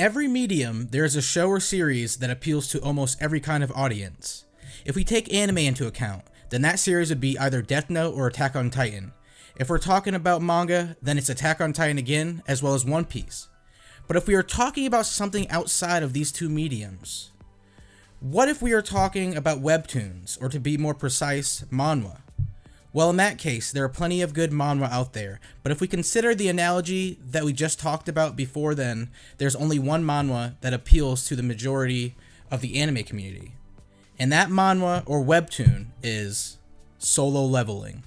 every medium, there is a show or series that appeals to almost every kind of audience. If we take anime into account, then that series would be either Death Note or Attack on Titan. If we're talking about manga, then it's Attack on Titan again, as well as One Piece. But if we are talking about something outside of these two mediums, what if we are talking about webtoons, or to be more precise, manhwa? Well, in that case, there are plenty of good manhwa out there, but if we consider the analogy that we just talked about before then, there's only one manhwa that appeals to the majority of the anime community. And that manhwa or webtoon is Solo Leveling.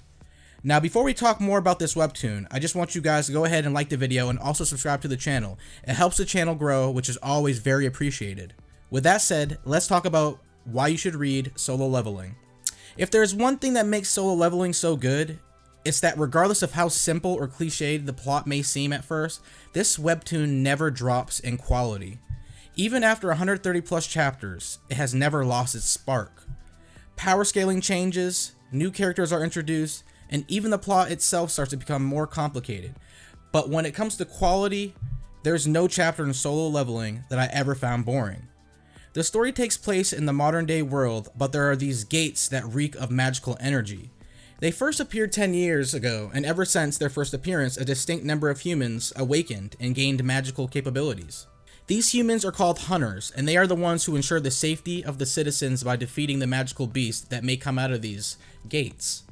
Now, before we talk more about this webtoon, I just want you guys to go ahead and like the video and also subscribe to the channel. It helps the channel grow, which is always very appreciated. With that said, let's talk about why you should read Solo Leveling. If there's one thing that makes Solo Leveling so good, it's that regardless of how simple or cliched the plot may seem at first, this webtoon never drops in quality. Even after 130 plus chapters, it has never lost its spark. Power scaling changes, new characters are introduced, and even the plot itself starts to become more complicated. But when it comes to quality, there's no chapter in Solo Leveling that I ever found boring. The story takes place in the modern day world, but there are these gates that reek of magical energy. They first appeared 10 years ago, and ever since their first appearance, a distinct number of humans awakened and gained magical capabilities. These humans are called hunters, and they are the ones who ensure the safety of the citizens by defeating the magical beasts that may come out of these gates.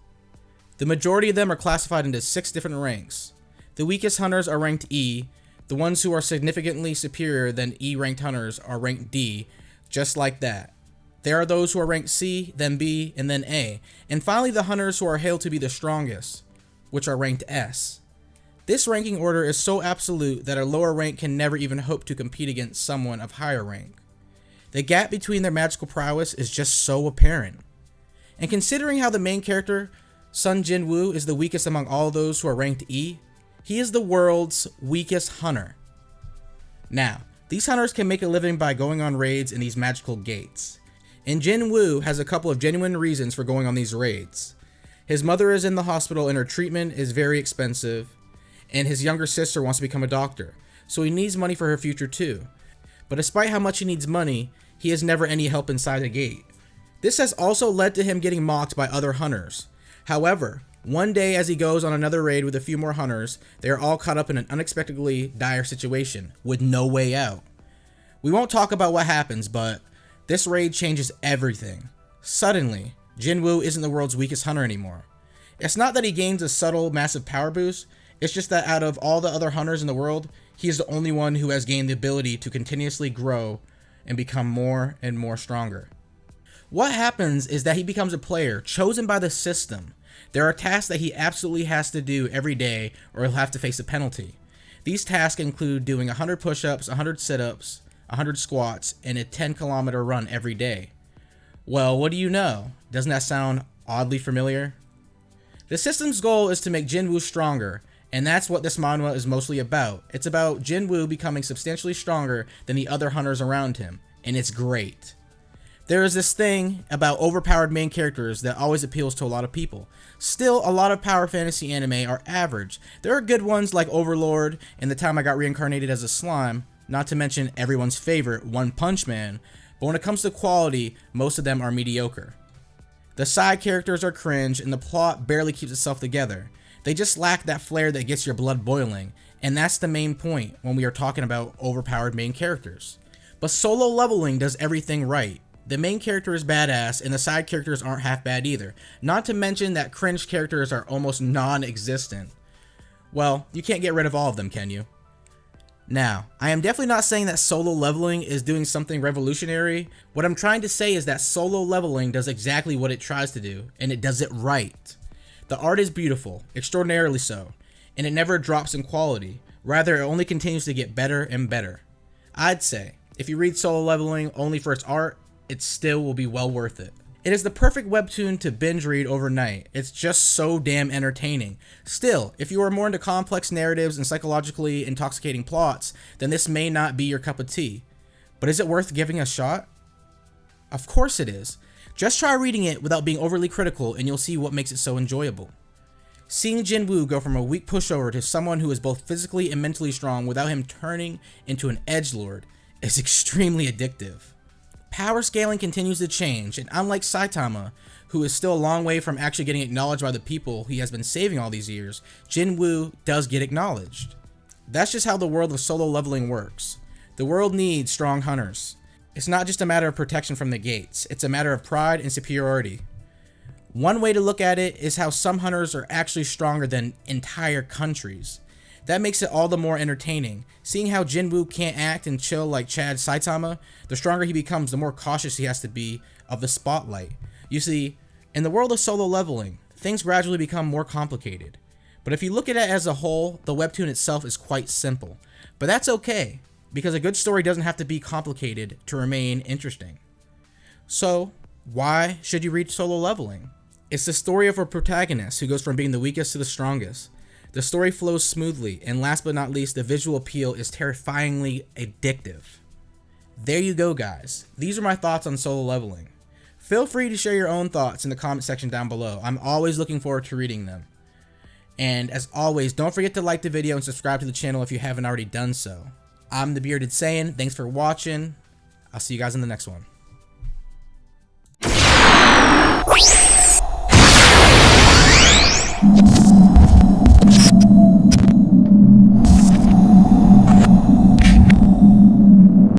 The majority of them are classified into 6 different ranks. The weakest hunters are ranked E, the ones who are significantly superior than E ranked hunters are ranked D, just like that. There are those who are ranked C, then B, and then A, and finally the hunters who are hailed to be the strongest, which are ranked S. This ranking order is so absolute that a lower rank can never even hope to compete against someone of higher rank. The gap between their magical prowess is just so apparent. And considering how the main character, Sun Jin-woo, is the weakest among all those who are ranked E, he is the world's weakest hunter. Now, these hunters can make a living by going on raids in these magical gates. And Jin-woo has a couple of genuine reasons for going on these raids. His mother is in the hospital and her treatment is very expensive, and his younger sister wants to become a doctor, so he needs money for her future too. But despite how much he needs money, he has never any help inside the gate. This has also led to him getting mocked by other hunters. However, one day as he goes on another raid with a few more hunters, they are all caught up in an unexpectedly dire situation, with no way out. We won't talk about what happens, but this raid changes everything. Suddenly, Jin-woo isn't the world's weakest hunter anymore. It's not that he gains a subtle, massive power boost, it's just that out of all the other hunters in the world, he is the only one who has gained the ability to continuously grow and become more and more stronger. What happens is that he becomes a player chosen by the system. There are tasks that he absolutely has to do every day or he'll have to face a penalty. These tasks include doing 100 push-ups, 100 sit-ups, 100 squats, and a 10-kilometer run every day. Well, what do you know? Doesn't that sound oddly familiar? The system's goal is to make Jin-woo stronger, and that's what this manhwa is mostly about. It's about Jin-woo becoming substantially stronger than the other hunters around him, and it's great. There is this thing about overpowered main characters that always appeals to a lot of people. Still, a lot of power fantasy anime are average. There are good ones like Overlord and The Time I Got Reincarnated as a Slime, not to mention everyone's favorite, One Punch Man, but when it comes to quality, most of them are mediocre. The side characters are cringe and the plot barely keeps itself together. They just lack that flair that gets your blood boiling, and that's the main point when we are talking about overpowered main characters. But Solo Leveling does everything right. The main character is badass, and the side characters aren't half bad either. Not to mention that cringe characters are almost non-existent. Well, you can't get rid of all of them, can you? Now, I am definitely not saying that Solo Leveling is doing something revolutionary. What I'm trying to say is that Solo Leveling does exactly what it tries to do, and it does it right. The art is beautiful, extraordinarily so, and it never drops in quality. Rather, it only continues to get better and better. I'd say, if you read Solo Leveling only for its art, it still will be well worth it. It is the perfect webtoon to binge read overnight. It's just so damn entertaining. Still, if you are more into complex narratives and psychologically intoxicating plots, then this may not be your cup of tea. But is it worth giving a shot? Of course it is. Just try reading it without being overly critical and you'll see what makes it so enjoyable. Seeing Jin-woo go from a weak pushover to someone who is both physically and mentally strong without him turning into an edgelord is extremely addictive. Power scaling continues to change, and unlike Saitama, who is still a long way from actually getting acknowledged by the people he has been saving all these years, Jinwoo does get acknowledged. That's just how the world of solo leveling works. The world needs strong hunters. It's not just a matter of protection from the gates, it's a matter of pride and superiority. One way to look at it is how some hunters are actually stronger than entire countries. That makes it all the more entertaining. Seeing how Jinwoo can't act and chill like Chad Saitama, the stronger he becomes, the more cautious he has to be of the spotlight. You see, in the world of solo leveling, things gradually become more complicated. But if you look at it as a whole, the webtoon itself is quite simple. But that's okay, because a good story doesn't have to be complicated to remain interesting. So, why should you read Solo Leveling? It's the story of a protagonist who goes from being the weakest to the strongest. The story flows smoothly, and last but not least, the visual appeal is terrifyingly addictive. There you go, guys. These are my thoughts on Solo Leveling. Feel free to share your own thoughts in the comment section down below. I'm always looking forward to reading them. And as always, don't forget to like the video and subscribe to the channel if you haven't already done so. I'm the Bearded Saiyan. Thanks for watching. I'll see you guys in the next one.